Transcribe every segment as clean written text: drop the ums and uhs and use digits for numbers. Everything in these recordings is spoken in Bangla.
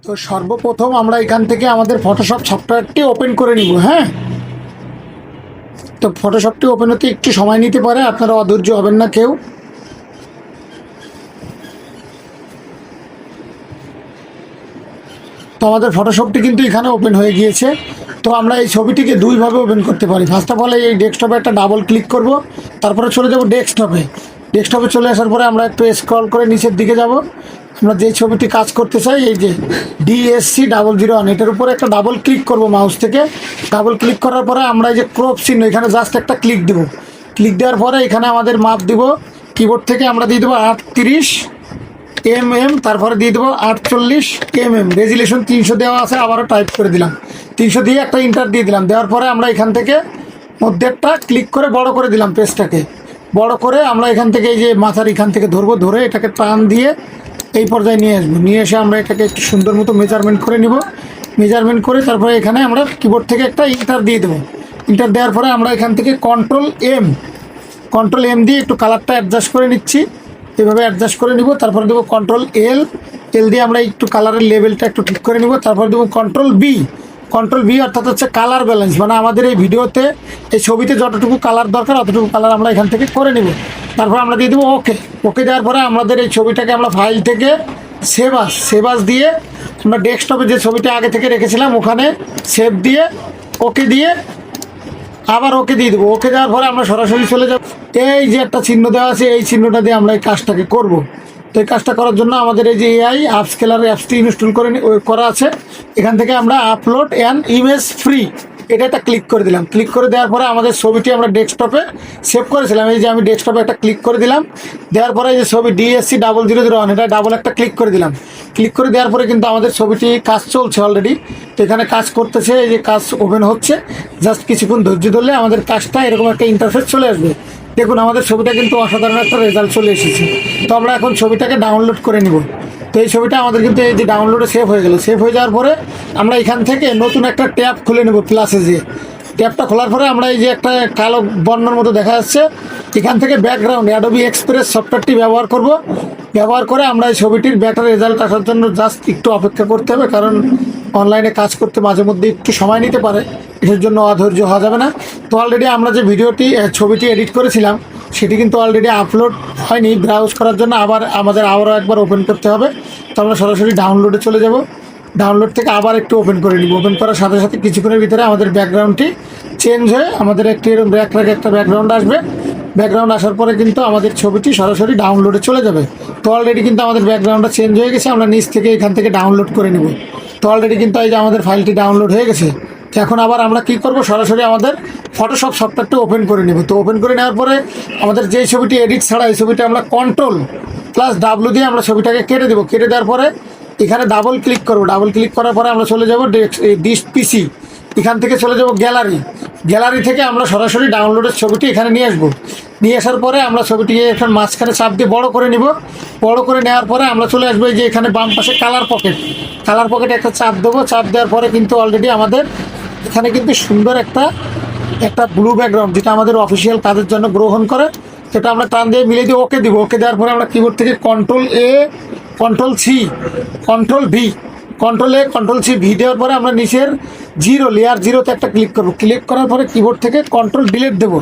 তো সর্বপ্রথম আমরা এখান থেকে আমাদের ফটোশপ সফটওয়্যারটি ওপেন করে নিব। হ্যাঁ, তো ফটোশপটি ওপেন হতে একটু সময় নিতে পারে, আপনারা অধৈর্য হবেন না কেউ। তো আমাদের ফটোশপটি কিন্তু এখানে ওপেন হয়ে গিয়েছে। তো আমরা এই ছবিটিকে দুইভাবে ওপেন করতে পারি। ফার্স্ট অফ অল এই ডেস্কটপে একটা ডাবল ক্লিক করব, তারপরে চলে যাব ডেস্কটপে। ডেস্কটপে চলে আসার পরে আমরা একটু স্ক্রল করে নিচের দিকে যাব। আমরা যেই ছবিটি কাজ করতে চাই, এই যে DSC001, এটার উপরে একটা ডাবল ক্লিক করব মাউস থেকে। ডাবল ক্লিক করার পরে আমরা এই যে ক্রপ চিহ্ন, এখানে জাস্ট একটা ক্লিক দেব। ক্লিক দেওয়ার পরে এখানে আমাদের মাপ দিব, কিবোর্ড থেকে আমরা দিয়ে দেবো 38 mm, তারপরে দিয়ে দেবো 48 mm। রেজুলেশন 300 দেওয়া আছে, আবারও টাইপ করে দিলাম 300 দিয়ে একটা ইন্টার দিয়ে দিলাম। দেওয়ার পরে আমরা এখান থেকে মধ্যে একটা ক্লিক করে বড় করে দিলাম, পেজটাকে বড় করে আমরা এখান থেকে এই যে মাথার এখান থেকে ধরবো, ধরে এটাকে টান দিয়ে এই পর্যায়ে নিয়ে আসবো। নিয়ে এসে আমরা এটাকে একটু সুন্দর মতো মেজারমেন্ট করে নিব। মেজারমেন্ট করে তারপরে এখানে আমরা কিবোর্ড থেকে একটা ইন্টার দিয়ে দেবো। ইন্টার দেওয়ার পরে আমরা এখান থেকে কন্ট্রোল এম দিয়ে একটু কালারটা অ্যাডজাস্ট করে নিচ্ছি, এভাবে অ্যাডজাস্ট করে নিব। তারপরে দেবো কন্ট্রোল এল দিয়ে আমরা একটু কালারের লেভেলটা একটু ঠিক করে নিব। তারপর দেবো কন্ট্রোল বি, অর্থাৎ হচ্ছে কালার ব্যালেন্স, মানে আমাদের এই ভিডিওতে এই ছবিতে যতটুকু কালার দরকার অতটুকু কালার আমরা এখান থেকে করে নিব। তারপর আমরা দিয়ে দেবো ওকে দেওয়ার পরে আমাদের এই ছবিটাকে আমরা ফাইল থেকে সেভ দিয়ে আমরা ডেস্কটপে যে ছবিটা আগে থেকে রেখেছিলাম ওখানে সেভ দিয়ে ওকে দিয়ে আবার ওকে দিয়ে দেবো। ওকে দেওয়ার পরে আমরা সরাসরি চলে যাব, এই যে একটা চিহ্ন দেওয়া আছে এই চিহ্নটা দিয়ে আমরা এই কাজটাকে করব। তো এই কাজটা করার জন্য আমাদের এই যে AI আপস্কেলার অ্যাপসটি ইনস্টল করা আছে। এখান থেকে আমরা আপলোড অ্যান ইমেজ ফ্রি, এটা একটা ক্লিক করে দিলাম। ক্লিক করে দেওয়ার পরে আমাদের ছবিটি আমরা ডেস্কটপে সেভ করেছিলাম, এই যে আমি ডেস্কটপে একটা ক্লিক করে দিলাম। দেওয়ার পরে এই যে ছবি DSC001, এটা ডাবল একটা ক্লিক করে দিলাম। ক্লিক করে দেওয়ার পরে কিন্তু আমাদের ছবিটি কাজ চলছে অলরেডি। তো এখানে কাজ করতেছে, এই যে কাজ ওপেন হচ্ছে। জাস্ট কিছুক্ষণ ধৈর্য ধরলে আমাদের কাজটা এরকম একটা ইন্টারফেস চলে আসবে। দেখুন আমাদের ছবিটা কিন্তু অসাধারণ একটা রেজাল্ট চলে এসেছে। তো আমরা এখন ছবিটাকে ডাউনলোড করে নিব। তো এই ছবিটা আমাদের কিন্তু এই যে ডাউনলোডে সেভ হয়ে গেল। সেভ হয়ে যাওয়ার পরে আমরা এখান থেকে নতুন একটা ট্যাব খুলে নেব। প্লাসে যে ট্যাবটা খোলার পরে আমরা এই যে একটা কালো বর্ণের মতো দেখা যাচ্ছে, এখান থেকে ব্যাকগ্রাউন্ড অ্যাডোবি এক্সপ্রেস সফটওয়্যারটি ব্যবহার করব। ব্যবহার করে আমরা এই ছবিটির বেটার রেজাল্ট আসার জন্য জাস্ট একটু অপেক্ষা করতে হবে, কারণ অনলাইনে কাজ করতে মাঝে মধ্যে একটু সময় নিতে পারে, এর জন্য অধৈর্য হওয়া যাবে না। তো অলরেডি আমরা যে ছবিটি এডিট করেছিলাম সেটি কিন্তু অলরেডি আপলোড হয়নি। ব্রাউজ করার জন্য আবারও একবার ওপেন করতে হবে। তো আমরা সরাসরি ডাউনলোডে চলে যাব। ডাউনলোড থেকে আবার একটু ওপেন করে নিব। ওপেন করার সাথে সাথে কিছুক্ষণের ভিতরে আমাদের ব্যাকগ্রাউন্ডটি চেঞ্জ হয়ে আমাদের একটি এরকম একটা ব্যাকগ্রাউন্ড আসবে। ব্যাকগ্রাউন্ড আসার পরে কিন্তু আমাদের ছবিটি সরাসরি ডাউনলোডে চলে যাবে। তো অলরেডি কিন্তু আমাদের ব্যাকগ্রাউন্ডটা চেঞ্জ হয়ে গেছে, আমরা নিচ থেকে এখান থেকে ডাউনলোড করে নেব। তো অলরেডি কিন্তু এই যে আমাদের ফাইলটি ডাউনলোড হয়ে গেছে। তো এখন আবার আমরা কী করব, সরাসরি আমাদের ফটোশপ সফটওয়্যারটা ওপেন করে নেব। তো ওপেন করে নেওয়ার পরে আমাদের যেই ছবিটি এডিট ছাড়া এই ছবিটা আমরা Ctrl+W দিয়ে আমরা ছবিটাকে কেটে দেবো। কেটে দেওয়ার পরে এখানে ডাবল ক্লিক করব। ডাবল ক্লিক করার পরে আমরা চলে যাব দিস পিসি, এখান থেকে চলে যাব গ্যালারি থেকে আমরা সরাসরি ডাউনলোডের ছবিটি এখানে নিয়ে আসবো। নিয়ে আসার পরে আমরা ছবিটিকে এখন মাঝখানে চাপ দিয়ে বড় করে নিব। বড় করে নেওয়ার পরে আমরা চলে আসবো এই যে এখানে বাম পাশে কালার পকেটে একটা চাপ দেবো। চাপ দেওয়ার পরে কিন্তু অলরেডি আমাদের এখানে কিন্তু সুন্দর একটা ব্লু ব্যাকগ্রাউন্ড, যেটা আমাদের অফিসিয়াল কাজের জন্য গ্রহণ করে, সেটা আমরা টান দিয়ে মিলিয়ে দিয়ে ওকে দিব। ওকে দেওয়ার পরে আমরা কিবোর্ড থেকে Ctrl+A Ctrl+C দেওয়ার পরে আমরা নিচের লেয়ার 0-তে একটা ক্লিক করবো। ক্লিক করার পরে কিবোর্ড থেকে Ctrl+D দেবো।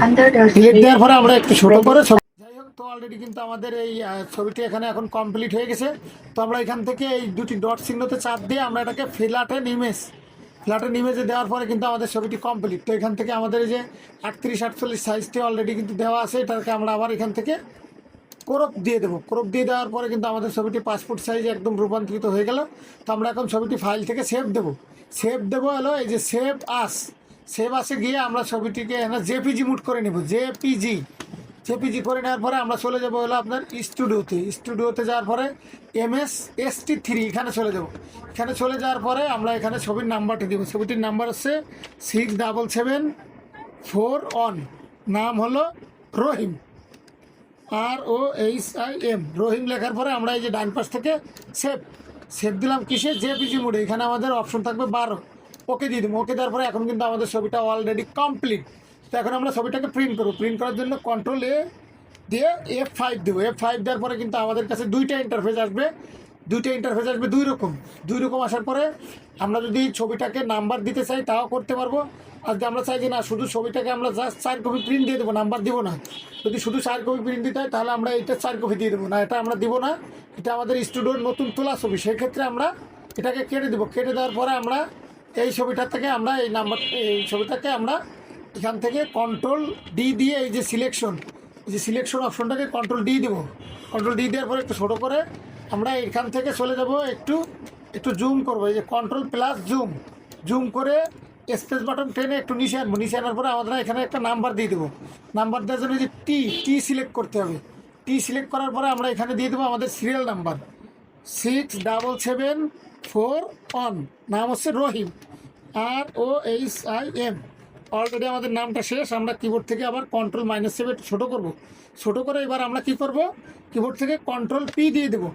ডিলিট দেওয়ার পরে আমরা একটু ছোটো করে যাই হোক। তো অলরেডি কিন্তু আমাদের এই ছবিটি এখানে এখন কমপ্লিট হয়ে গেছে। তো আমরা এখান থেকে এই দুটি ডট চিহ্নতে চাপ দিয়ে আমরা এটাকে ফ্ল্যাটেন ইমেজে দেওয়ার পরে কিন্তু আমাদের ছবিটি কমপ্লিট। তো এখান থেকে আমাদের এই যে 38-48 সাইজটি অলরেডি কিন্তু দেওয়া আছে, এটাকে আমরা আবার এখান থেকে ক্রপ দিয়ে দেবো। ক্রপ দিয়ে দেওয়ার পরে কিন্তু আমাদের ছবিটি পাসপোর্ট সাইজে একদম রূপান্তরিত হয়ে গেল। তো আমরা এখন ছবিটি ফাইল থেকে সেভ দেবো হলো এই যে সেভ আসে গিয়ে আমরা ছবিটিকে জেপিজি মুড করে নেব। জেপিজি করে নেওয়ার পরে আমরা চলে যাবো হলো আপনার স্টুডিওতে যাওয়ার পরে MSST3 এখানে চলে যাব। এখানে চলে যাওয়ার পরে আমরা এখানে ছবির নাম্বারটি দেবো। ছবিটির নাম্বার হচ্ছে 6774 নাম হলো রহিম, ROHIM রহিম। লেখার পরে আমরা এই যে ডান পাশ থেকে সেভ দিলাম কিসে, জেপিজি মোডে। এখানে আমাদের অপশন থাকবে 12, ওকে দিয়ে দেবো। ওকে দেওয়ার পরে এখন কিন্তু আমাদের ছবিটা অলরেডি কমপ্লিট। তো এখন আমরা ছবিটাকে প্রিন্ট করবো। প্রিন্ট করার জন্য Ctrl+A দিয়ে F5 দেবো। F5 দেওয়ার পরে কিন্তু আমাদের কাছে দুইটা ইন্টারফেস আসবে। দুইটা ইন্টারফেস আসবে দুই রকম আসার পরে আমরা যদি ছবিটাকে নাম্বার দিতে চাই তাও করতে পারবো। আজকে আমরা চাই যে না শুধু ছবিটাকে আমরা জাস্ট 4 কপি প্রিন্ট দিয়ে দেবো, নাম্বার দিব না। যদি শুধু 4 কপি প্রিন্ট দিতে হয় তাহলে আমরা এটা 4 কপি দিয়ে দেবো না, এটা আমরা দিব না। এটা আমাদের স্টুডিওর নতুন তোলা ছবি, সেক্ষেত্রে আমরা এটাকে কেটে দেবো। কেটে দেওয়ার পরে আমরা এই ছবিটার থেকে আমরা এই ছবিটাকে আমরা এখান থেকে কন্ট্রোল ডি দিয়ে এই যে সিলেকশন অপশনটাকে কন্ট্রোল ডি দেবো। কন্ট্রোল ডি দেওয়ার পরে একটু ছোটো করে আমরা এখান থেকে চলে যাব, একটু জুম করবো। এই যে কন্ট্রোল প্লাস জুম করে স্পেস বাটন টেনে একটু নিচে আনবো। নিচে আনার পরে আমাদের এখানে একটা নাম্বার দিয়ে দেবো। নাম্বার দেওয়ার জন্য যে টি সিলেক্ট করতে হবে। টি সিলেক্ট করার পরে আমরা এখানে দিয়ে দেবো আমাদের সিরিয়াল নাম্বার 6774 নাম হচ্ছে রহিম, ROHIM। অলরেডি আমাদের নামটা শেষ। আমরা কিবোর্ড থেকে আবার কন্ট্রোল-7 একটু ছোটো করবো। ছোটো করে এবার আমরা কি করব, কিবোর্ড থেকে কন্ট্রোল P দিয়ে দেবো।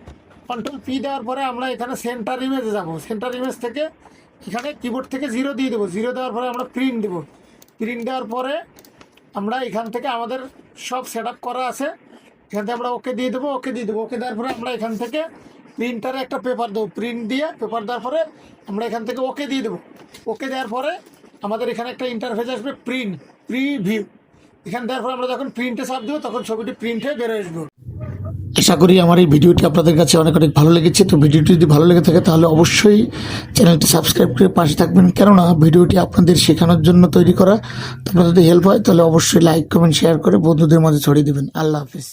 কন্ট্রোল P দেওয়ার পরে আমরা এখানে সেন্টার ইমেজে যাব। সেন্টার ইমেজ থেকে এখানে কিবোর্ড থেকে 0 দিয়ে দেবো। 0 দেওয়ার পরে আমরা প্রিন্ট দেবো। প্রিন্ট দেওয়ার পরে আমরা এখান থেকে আমাদের সব সেট আপ করা আছে, এখান থেকে আমরা ওকে দিয়ে দেবো। ওকে দেওয়ার পরে আমরা এখান থেকে প্রিন্টারে একটা পেপার দেবো। প্রিন্ট দিয়ে পেপার দেওয়ার পরে আমরা এখান থেকে ওকে দিয়ে দেবো। ওকে দেওয়ার পরে আমাদের এখানে একটা ইন্টারফেস আসবে প্রিভিউ। এখান দেওয়ার পরে আমরা যখন প্রিন্টে চাপ দেবো তখন ছবিটি প্রিন্ট হয়ে বেরোয় আসবো। আশা করি আমার এই ভিডিওটি আপনাদের কাছে অনেক ভালো লেগেছে। তো ভিডিওটি যদি ভালো লেগে থাকে তাহলে অবশ্যই চ্যানেলটি সাবস্ক্রাইব করে পাশে থাকবেন, কেননা ভিডিওটি আপনাদের শেখানোর জন্য তৈরি করা। তো আপনাদের যদি হেল্প হয় তাহলে অবশ্যই লাইক কমেন্ট শেয়ার করে বন্ধুদের মাঝে ছড়িয়ে দেবেন। আল্লাহ হাফিজ।